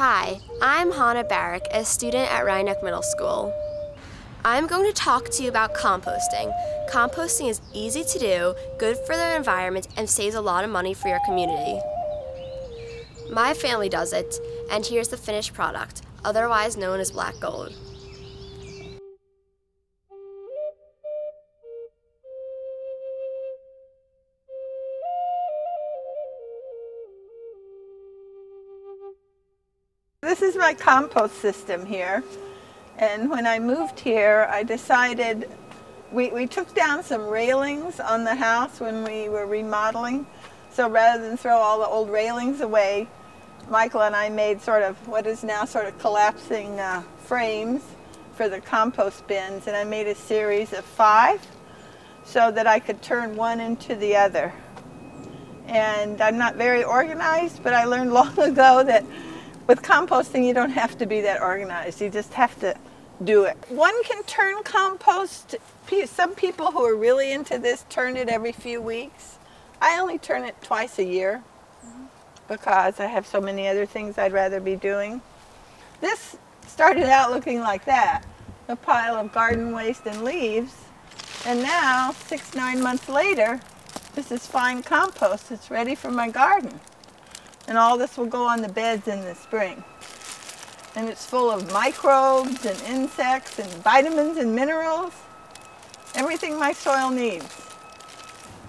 Hi, I'm Hannah Barrick, a student at Mamaroneck Middle School. I'm going to talk to you about composting. Composting is easy to do, good for the environment, and saves a lot of money for your community. My family does it, and here's the finished product, otherwise known as black gold. This is my compost system here, and when I moved here I decided we took down some railings on the house when we were remodeling, so rather than throw all the old railings away, Michael and I made sort of what is now sort of collapsing frames for the compost bins, and I made a series of 5 so that I could turn one into the other. And I'm not very organized, but I learned long ago that with composting, you don't have to be that organized. You just have to do it. One can turn compost. Some people who are really into this turn it every few weeks. I only turn it twice a year because I have so many other things I'd rather be doing. This started out looking like that, a pile of garden waste and leaves. And now, 6-9 months later, this is fine compost. It's ready for my garden. And all this will go on the beds in the spring. And it's full of microbes and insects and vitamins and minerals. Everything my soil needs.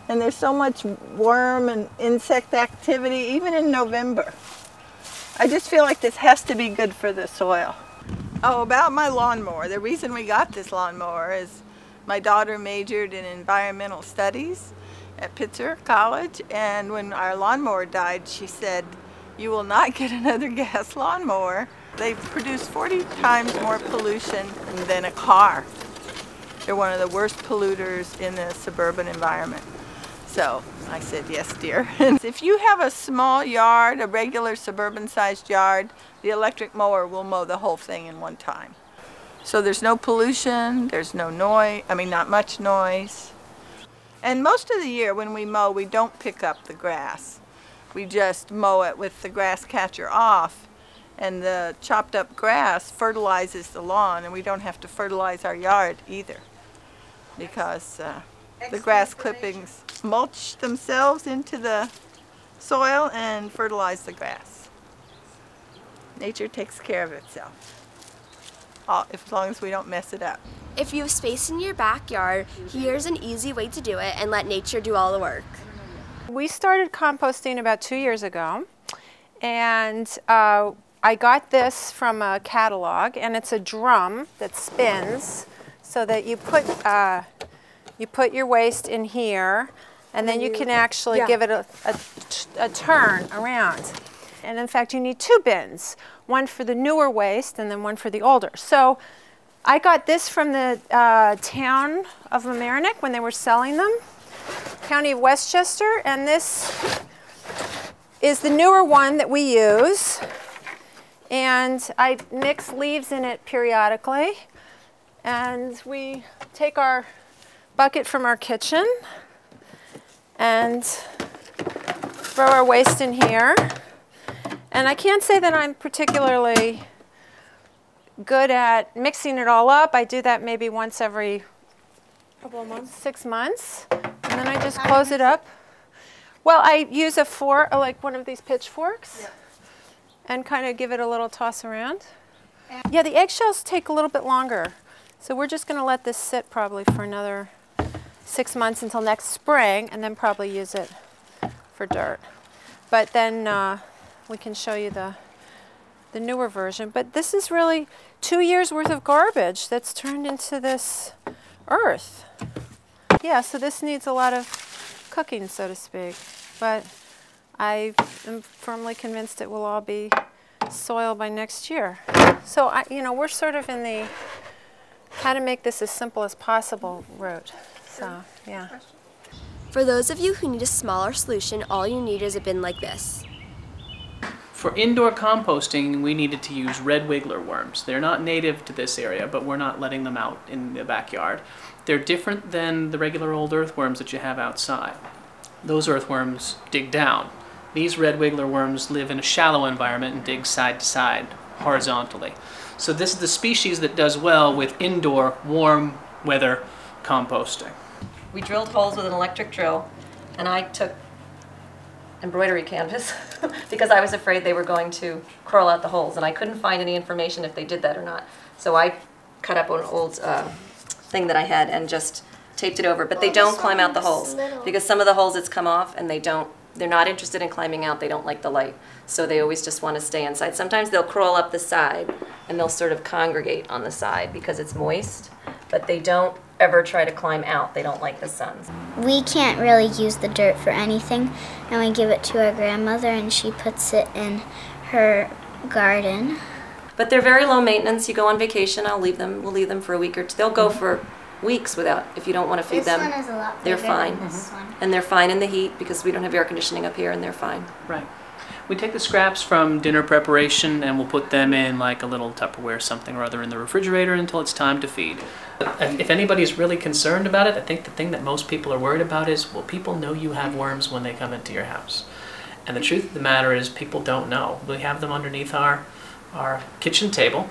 And there's so much worm and insect activity, even in November. I just feel like this has to be good for the soil. Oh, about my lawnmower. The reason we got this lawnmower is my daughter majored in environmental studies at Pitzer College, and when our lawnmower died, she said, "You will not get another gas lawnmower. They produce 40 times more pollution than a car. They're one of the worst polluters in the suburban environment." So I said, "Yes, dear." And if you have a small yard, a regular suburban-sized yard, the electric mower will mow the whole thing in one time. So there's no pollution, there's no noise, not much noise. And most of the year when we mow, we don't pick up the grass. We just mow it with the grass catcher off, and the chopped up grass fertilizes the lawn, and we don't have to fertilize our yard either, because the grass clippings mulch themselves into the soil and fertilize the grass. Nature takes care of itself, as long as we don't mess it up. If you have space in your backyard, here's an easy way to do it and let nature do all the work. We started composting about 2 years ago, and I got this from a catalog, and it's a drum that spins so that you put your waste in here, and then you can actually give it a turn around. And in fact, you need 2 bins, one for the newer waste and then one for the older. So I got this from the town of Mamaroneck when they were selling them, County of Westchester, and this is the newer one that we use. And I mix leaves in it periodically, and we take our bucket from our kitchen and throw our waste in here. And I can't say that I'm particularly good at mixing it all up. I do that maybe once every couple of months, 6 months, and then I just close it up. Well, I use a fork, like one of these pitchforks, and kind of give it a little toss around. Yeah, the eggshells take a little bit longer, so we're just going to let this sit probably for another 6 months until next spring, and then probably use it for dirt. But then we can show you the newer version. But this is really 2 years worth of garbage that's turned into this earth. Yeah, so this needs a lot of cooking, so to speak. But I am firmly convinced it will all be soil by next year. So we're sort of in the how to make this as simple as possible route. So yeah. For those of you who need a smaller solution, all you need is a bin like this. For indoor composting, we needed to use red wiggler worms. They're not native to this area, but we're not letting them out in the backyard. They're different than the regular old earthworms that you have outside. Those earthworms dig down. These red wiggler worms live in a shallow environment and dig side to side horizontally. So this is the species that does well with indoor warm weather composting. We drilled holes with an electric drill, and I took embroidery canvas because I was afraid they were going to crawl out the holes, and I couldn't find any information if they did that or not. So I cut up an old thing that I had and just taped it over, but they don't climb out the holes because some of the holes it's come off and they're not interested in climbing out. They don't like the light, so they always just want to stay inside. Sometimes they'll crawl up the side and they'll sort of congregate on the side because it's moist, but they don't ever try to climb out. They don't like the sun. We can't really use the dirt for anything, and we give it to our grandmother and she puts it in her garden. But they're very low maintenance. You go on vacation, we'll leave them for a week or two. They'll go for weeks without, if you don't want to feed them. This one is a lot they're bigger fine. than this one. And they're fine in the heat because we don't have air conditioning up here, and they're fine. Right. We take the scraps from dinner preparation and we'll put them in like a little Tupperware something or other in the refrigerator until it's time to feed. If anybody's really concerned about it, I think the thing that most people are worried about is, will people know you have worms when they come into your house? And the truth of the matter is people don't know. We have them underneath our kitchen table.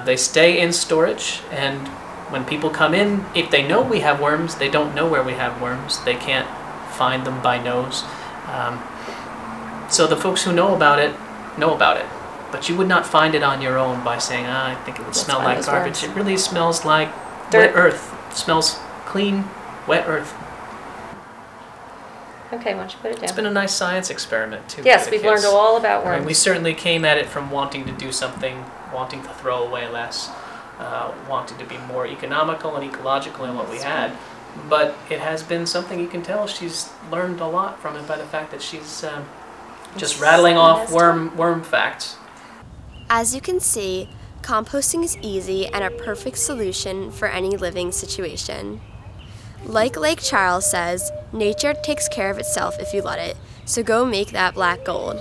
They stay in storage, and when people come in, if they know we have worms, they don't know where we have worms. They can't find them by nose. So the folks who know about it, but you would not find it on your own by saying, I think it would smell like garbage. It really smells like wet earth. It smells clean, wet earth. Okay, why don't you put it down? It's been a nice science experiment too. Yes, for the we've kids. learned all about worms. I mean, we certainly came at it from wanting to do something, wanting to throw away less, wanting to be more economical and ecological in what we had. But it has been something, you can tell she's learned a lot from it by the fact that she's just rattling off worm facts. As you can see, composting is easy and a perfect solution for any living situation. Like Lake Charles says, nature takes care of itself if you let it, so go make that black gold.